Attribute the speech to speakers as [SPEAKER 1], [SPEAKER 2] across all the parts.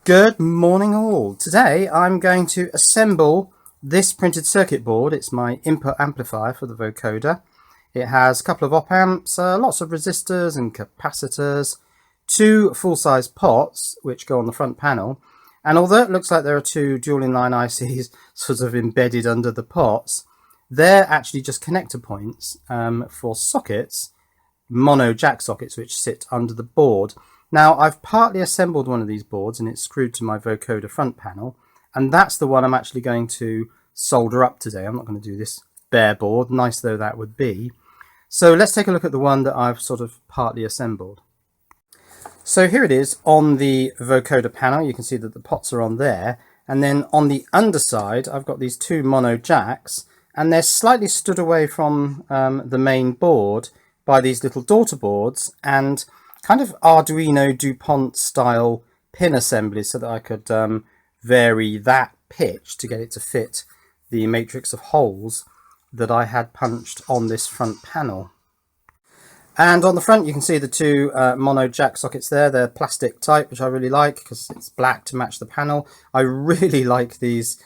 [SPEAKER 1] Good morning all. Today I'm going to assemble this printed circuit board. It's my input amplifier for the vocoder. It has a couple of op amps, lots of resistors and capacitors, two full-size pots which go on the front panel, and although it looks like there are two dual inline ICs sort of embedded under the pots, they're actually just connector points for sockets, mono jack sockets, which sit under the board. Now, I've partly assembled one of these boards and it's screwed to my vocoder front panel, and that's the one I'm actually going to solder up today. I'm not going to do this bare board, nice though that would be. So let's take a look at the one that I've sort of partly assembled. So here it is on the vocoder panel. You can see that the pots are on there, and then on the underside I've got these two mono jacks, and they're slightly stood away from the main board by these little daughter boards and kind of Arduino DuPont style pin assemblies, so that I could vary that pitch to get it to fit the matrix of holes that I had punched on this front panel. And on the front you can see the two mono jack sockets there. They're plastic type, which I really like because it's black to match the panel. I really like these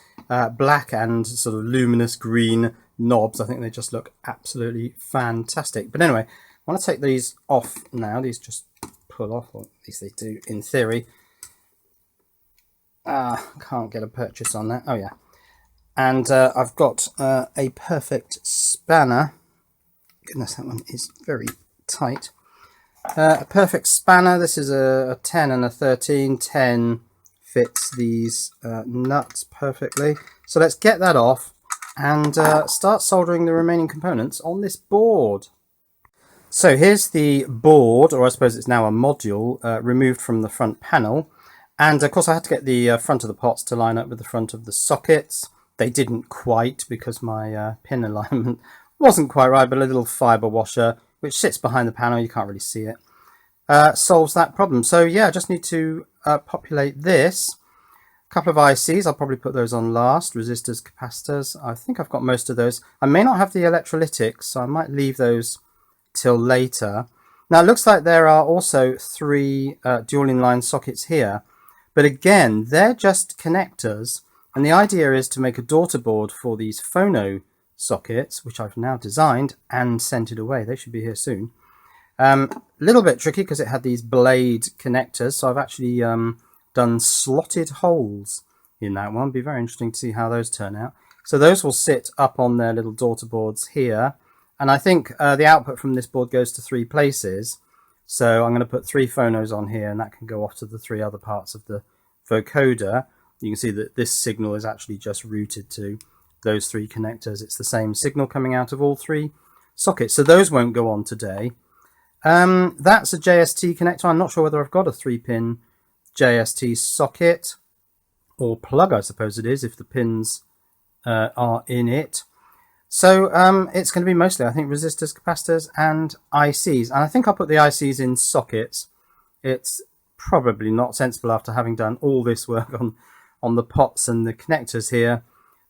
[SPEAKER 1] black and sort of luminous green knobs. I think they just look absolutely fantastic. But anyway, I want to take these off now. These just pull off, or at least they do in theory. Can't get a purchase on that. Oh yeah. And I've got a perfect spanner. Goodness, that one is very tight. A perfect spanner. This is a 10 and a 13. 10 fits these nuts perfectly. So let's get that off and start soldering the remaining components on this board. So here's the board, or I suppose it's now a module, removed from the front panel. And of course I had to get the front of the pots to line up with the front of the sockets. They didn't quite, because my pin alignment wasn't quite right, but a little fibre washer, which sits behind the panel, you can't really see it, solves that problem. So yeah, I just need to populate this. A couple of ICs, I'll probably put those on last. Resistors, capacitors, I think I've got most of those. I may not have the electrolytics, so I might leave those till later. Now it looks like there are also three dual inline sockets here, but again they're just connectors, and the idea is to make a daughter board for these phono sockets, which I've now designed and sent it away. They should be here soon. A little bit tricky because it had these blade connectors, so I've actually done slotted holes in that one. Be very interesting to see how those turn out. So those will sit up on their little daughter boards here. And I think the output from this board goes to 3 places. So I'm going to put 3 phonos on here, and that can go off to the 3 other parts of the vocoder. You can see that this signal is actually just routed to those 3 connectors. It's the same signal coming out of all 3 sockets. So those won't go on today. That's a JST connector. I'm not sure whether I've got a 3-pin JST socket or plug, I suppose it is, if the pins are in it. So it's going to be mostly, I think, resistors, capacitors and ICs. And I think I'll put the ICs in sockets. It's probably not sensible, after having done all this work on the pots and the connectors here,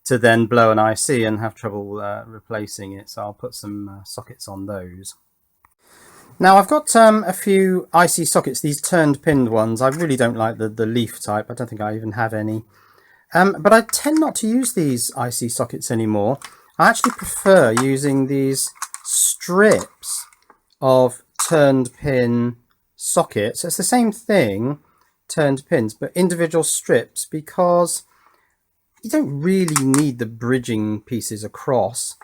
[SPEAKER 1] to then blow an IC and have trouble replacing it. So I'll put some sockets on those. Now I've got a few IC sockets, these turned pinned ones. I really don't like the leaf type. I don't think I even have any. But I tend not to use these IC sockets anymore. I actually prefer using these strips of turned pin sockets. It's the same thing, turned pins, but individual strips, because you don't really need the bridging pieces across.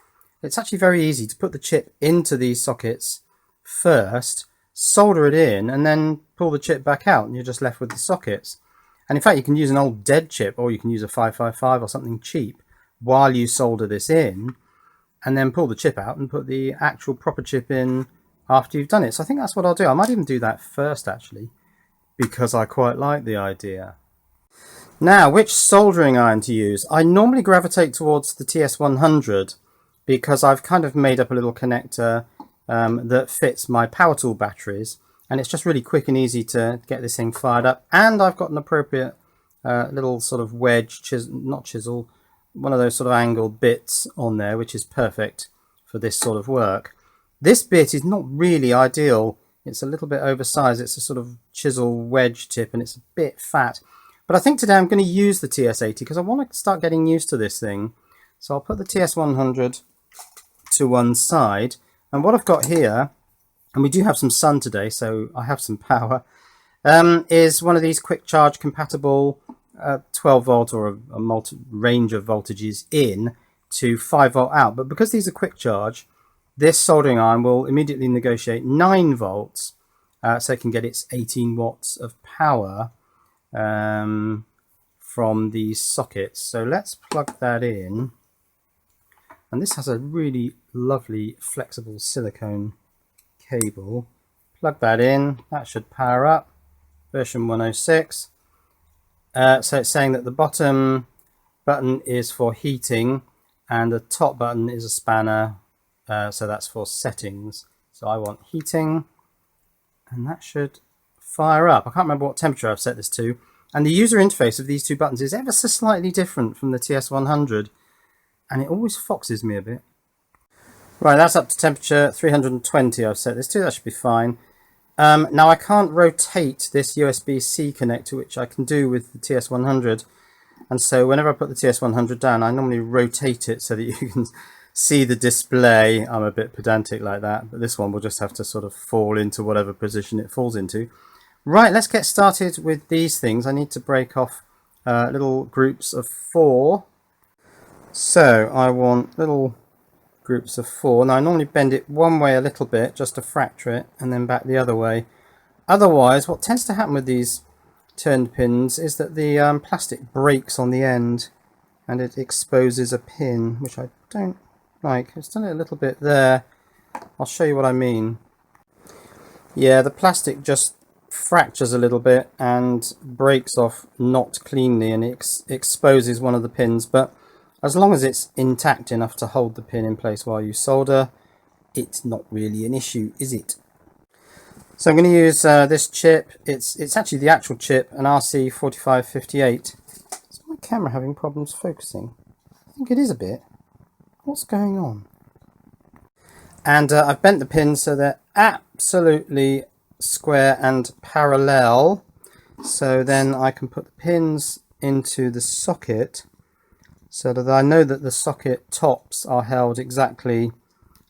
[SPEAKER 1] It's actually very easy to put the chip into these sockets first, solder it in, and then pull the chip back out, and you're just left with the sockets. And in fact, you can use an old dead chip, or you can use a 555 or something cheap while you solder this in, and then pull the chip out and put the actual proper chip in after you've done it. So I think that's what I'll do. I might even do that first, actually, because I quite like the idea. Now, which soldering iron to use? I normally gravitate towards the TS100 because I've kind of made up a little connector that fits my power tool batteries, and it's just really quick and easy to get this thing fired up. And I've got an appropriate little sort of wedge, not chisel, one of those sort of angled bits on there, which is perfect for this sort of work. This bit is not really ideal. It's a little bit oversized. It's a sort of chisel wedge tip, and it's a bit fat. But I think today I'm going to use the TS80 because I want to start getting used to this thing. So I'll put the TS100 to one side. And what I've got here, and we do have some sun today, so I have some power, is one of these quick charge compatible 12 volt or a range of voltages in to 5 volt out. But because these are quick charge, this soldering iron will immediately negotiate 9 volts, so it can get its 18 watts of power from these sockets. So let's plug that in. And this has a really lovely flexible silicone cable. Plug that in, that should power up. Version 106. So it's saying that the bottom button is for heating and the top button is a spanner, so that's for settings. So I want heating, and that should fire up. I can't remember what temperature I've set this to, and the user interface of these two buttons is ever so slightly different from the TS100, and it always foxes me a bit. Right, that's up to temperature 320 I've set this to, that should be fine. Now I can't rotate this USB-C connector, which I can do with the TS100, and so whenever I put the TS100 down, I normally rotate it so that you can see the display. I'm a bit pedantic like that, but this one will just have to sort of fall into whatever position it falls into. Right, let's get started with these things. I need to break off little groups of 4. So I want little groups of 4. Now I normally bend it one way a little bit just to fracture it, and then back the other way. Otherwise, what tends to happen with these turned pins is that the plastic breaks on the end and it exposes a pin, which I don't like. It's done it a little bit there. I'll show you what I mean. Yeah, the plastic just fractures a little bit and breaks off not cleanly, and it exposes one of the pins, but as long as it's intact enough to hold the pin in place while you solder, it's not really an issue, is it? So I'm going to use this chip. It's actually the actual chip, an RC4558. Is my camera having problems focusing? I think it is a bit. What's going on? And I've bent the pins so they're absolutely square and parallel. So then I can put the pins into the socket, so that I know that the socket tops are held exactly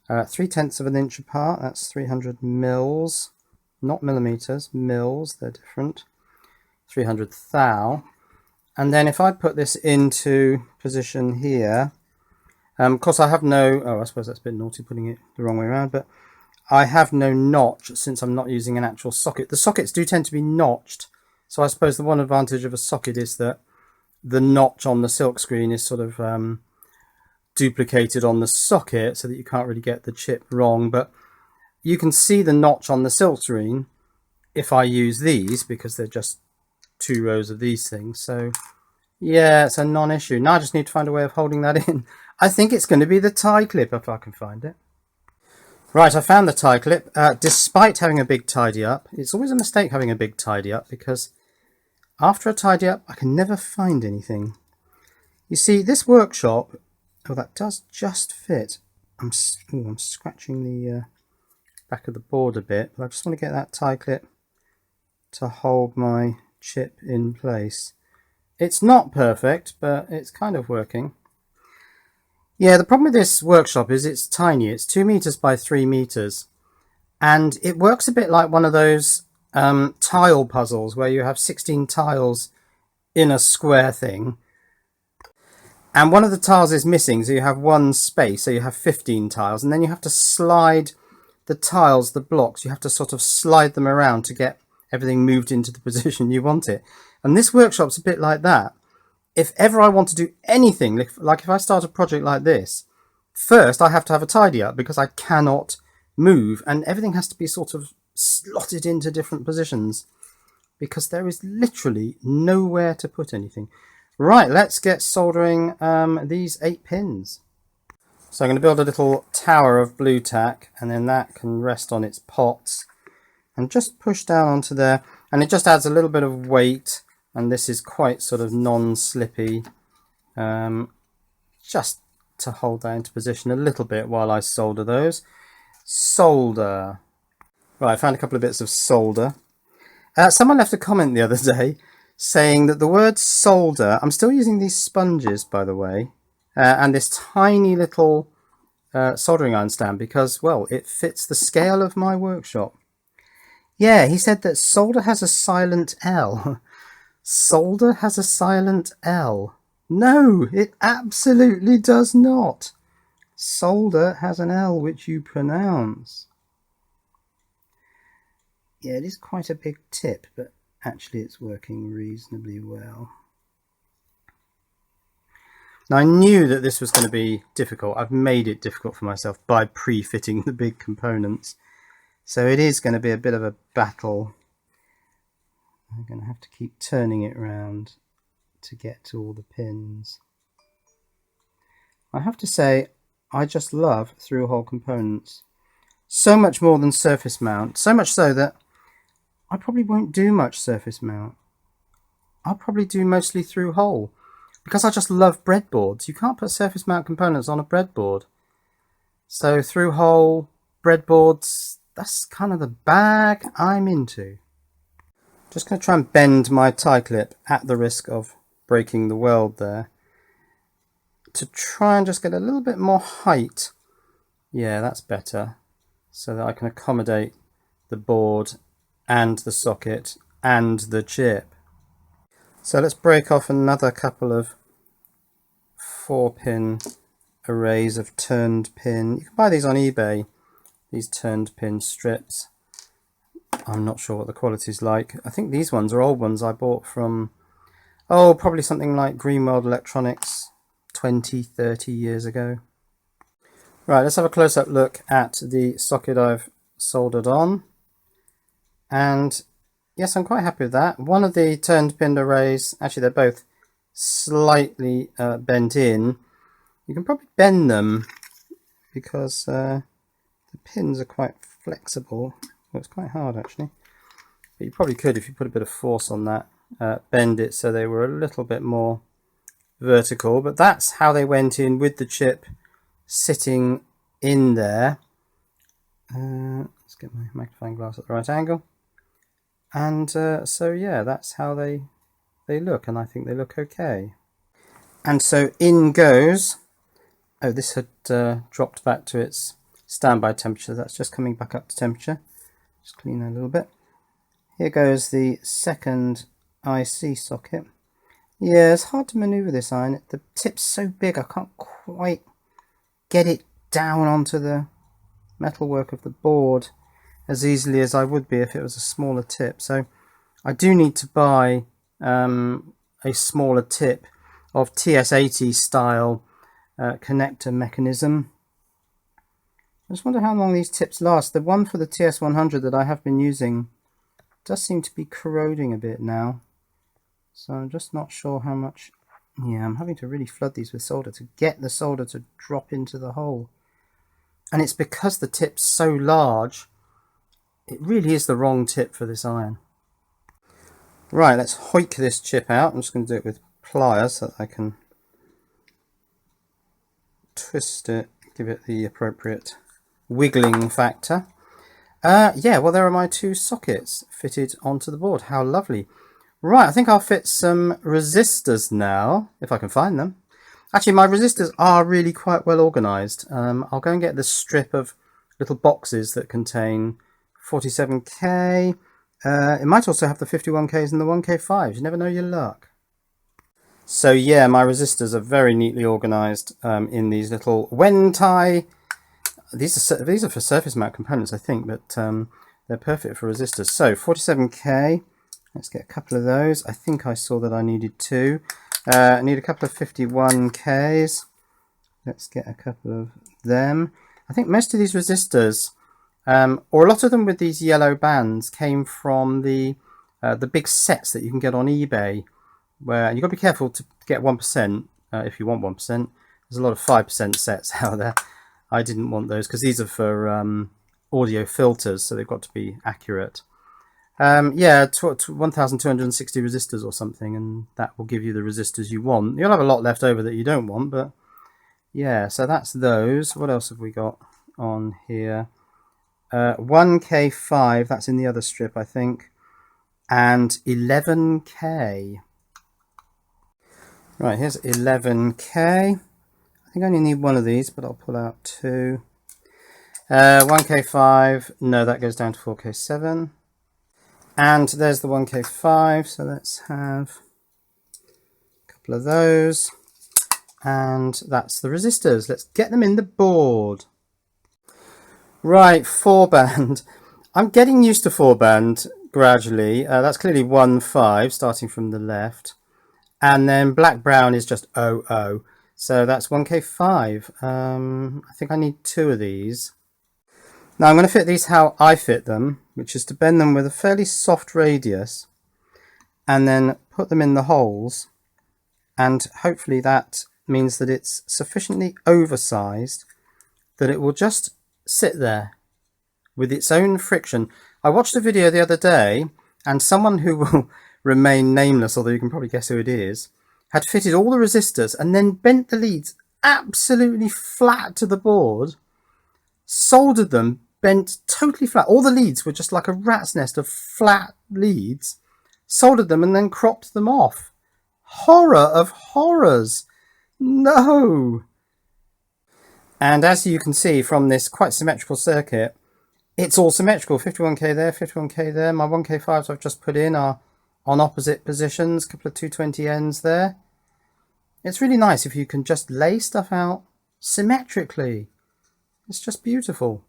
[SPEAKER 1] 3/10 of an inch apart. That's 300 mils, not millimeters, mils, they're different. 300 thou. And then if I put this into position here, of course I have no, I suppose that's a bit naughty putting it the wrong way around, but I have no notch since I'm not using an actual socket. The sockets do tend to be notched, so I suppose the one advantage of a socket is that the notch on the silk screen is sort of duplicated on the socket so that you can't really get the chip wrong, but you can see the notch on the silk screen if I use these, because they're just 2 rows of these things. So yeah, it's a non-issue. Now I just need to find a way of holding that in. I think it's going to be the tie clip if I can find it. Right, I found the tie clip. Despite having a big tidy up, it's always a mistake having a big tidy up, because after a tidy up, I can never find anything. You see, this workshop, oh, that does just fit. I'm scratching the back of the board a bit, but I just want to get that tie clip to hold my chip in place. It's not perfect, but it's kind of working. Yeah, the problem with this workshop is it's tiny. It's 2 meters by 3 meters, and it works a bit like one of those tile puzzles where you have 16 tiles in a square thing, and one of the tiles is missing, so you have one space, so you have 15 tiles, and then you have to slide the tiles, the blocks, you have to sort of slide them around to get everything moved into the position you want it. And this workshop's a bit like that. If ever I want to do anything, like if I start a project like this, first I have to have a tidy up, because I cannot move, and everything has to be sort of slotted into different positions, because there is literally nowhere to put anything. Right, let's get soldering these 8 pins. So I'm going to build a little tower of blue tack, and then that can rest on its pots and just push down onto there, and it just adds a little bit of weight, and this is quite sort of non-slippy, just to hold that into position a little bit while I solder those. Solder. Right, I found a couple of bits of solder. Someone left a comment the other day saying that the word solder, I'm still using these sponges, by the way, and this tiny little soldering iron stand because, well, it fits the scale of my workshop. Yeah, he said that solder has a silent L. Solder has a silent L. No, it absolutely does not. Solder has an L which you pronounce. Yeah, it is quite a big tip, but actually it's working reasonably well. Now, I knew that this was going to be difficult. I've made it difficult for myself by pre-fitting the big components. So it is going to be a bit of a battle. I'm going to have to keep turning it around to get to all the pins. I have to say, I just love through-hole components. So much more than surface mount. So much so that I probably won't do much surface mount. I'll probably do mostly through-hole. Because I just love breadboards. You can't put surface mount components on a breadboard. So through-hole, breadboards, that's kind of the bag I'm into. Just going to try and bend my tie clip at the risk of breaking the weld there. To try and just get a little bit more height. Yeah, that's better. So that I can accommodate the board and the socket and the chip. So let's break off another couple of 4-pin arrays of turned pin. You can buy these on eBay, these turned pin strips. I'm not sure what the quality is like. I think these ones are old ones I bought from, oh, probably something like Greenworld Electronics 20-30 years ago. Right, let's have a close-up look at the socket I've soldered on. And yes, I'm quite happy with that. One of the turned pin arrays, actually they're both slightly bent in. You can probably bend them because the pins are quite flexible. Well, it's quite hard actually, but you probably could, if you put a bit of force on that, bend it so they were a little bit more vertical. But that's how they went in with the chip sitting in there. Let's get my magnifying glass at the right angle. And so yeah, that's how they look, and I think they look okay. And so in goes, oh, this had dropped back to its standby temperature. That's just coming back up to temperature. Just clean that a little bit. Here goes the second IC socket. Yeah, it's hard to maneuver this iron. The tip's so big I can't quite get it down onto the metalwork of the board as easily as I would be if it was a smaller tip. So I do need to buy a smaller tip of TS80 style connector mechanism. I just wonder how long these tips last. The one for the TS100 that I have been using does seem to be corroding a bit now. So I'm just not sure how much. Yeah, I'm having to really flood these with solder to get the solder to drop into the hole. And it's because the tip's so large, it really is the wrong tip for this iron. Right, let's hoik this chip out. I'm just going to do it with pliers so that I can twist it, give it the appropriate wiggling factor. Yeah, well, there are my two sockets fitted onto the board. How lovely. Right, I think I'll fit some resistors now, if I can find them. Actually, my resistors are really quite well organised. I'll go and get the strip of little boxes that contain 47K. It might also have the 51Ks and the 1K5s. You never know your luck. So yeah, my resistors are very neatly organised in these little Wentai. These are for surface mount components, I think, but they're perfect for resistors. So 47K. Let's get a couple of those. I think I saw that I needed two. I need a couple of 51Ks. Let's get a couple of them. I think most of these resistors, or a lot of them with these yellow bands, came from the big sets that you can get on eBay, where you've got to be careful to get 1% if you want 1%. There's a lot of 5% sets out there. I didn't want those because these are for audio filters, so they've got to be accurate. Yeah, 1260 resistors or something, and that will give you the resistors you want. You'll have a lot left over that you don't want, but yeah, so that's those. What else have we got on here? 1K5, that's in the other strip, I think. and 11K. Right, here's 11K. I think I only need one of these, but I'll pull out two. 1K5, no, that goes down to 4K7. And there's the 1K5, so let's have a couple of those. And that's the resistors. Let's get them in the board. Right, 4-band. I'm getting used to 4-band gradually. That's clearly 1-5, starting from the left. And then black-brown is just 0-0. So that's 1K5. I think I need two of these. Now I'm going to fit these how I fit them, which is to bend them with a fairly soft radius and then put them in the holes, and hopefully that means that it's sufficiently oversized that it will just sit there with its own friction. I watched a video the other day, and someone who will remain nameless, although you can probably guess who it is, had fitted all the resistors and then bent the leads absolutely flat to the board, soldered them, bent totally flat. All the leads were just like a rat's nest of flat leads, soldered them and then cropped them off. Horror of horrors. No. And as you can see from this quite symmetrical circuit, it's all symmetrical. 51K there, 51K there. My 1K5s I've just put in are on opposite positions, a couple of 220Ns there. It's really nice if you can just lay stuff out symmetrically. It's just beautiful.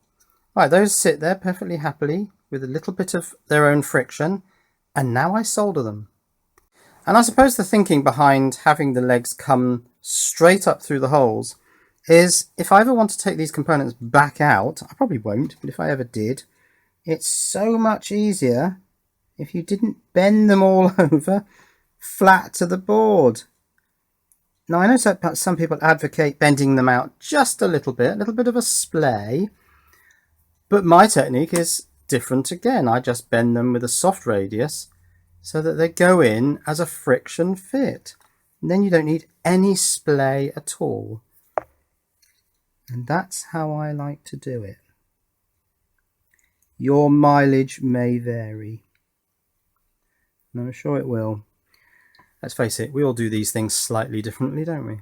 [SPEAKER 1] Right, those sit there perfectly happily with a little bit of their own friction, and now I solder them. And I suppose the thinking behind having the legs come straight up through the holes is if I ever want to take these components back out, I probably won't, but if I ever did, it's so much easier if you didn't bend them all over flat to the board. Now I know some people advocate bending them out just a little bit of a splay, but my technique is different again. I just bend them with a soft radius so that they go in as a friction fit. And then you don't need any splay at all. And that's how I like to do it. Your mileage may vary. And I'm sure it will. Let's face it, we all do these things slightly differently, don't we?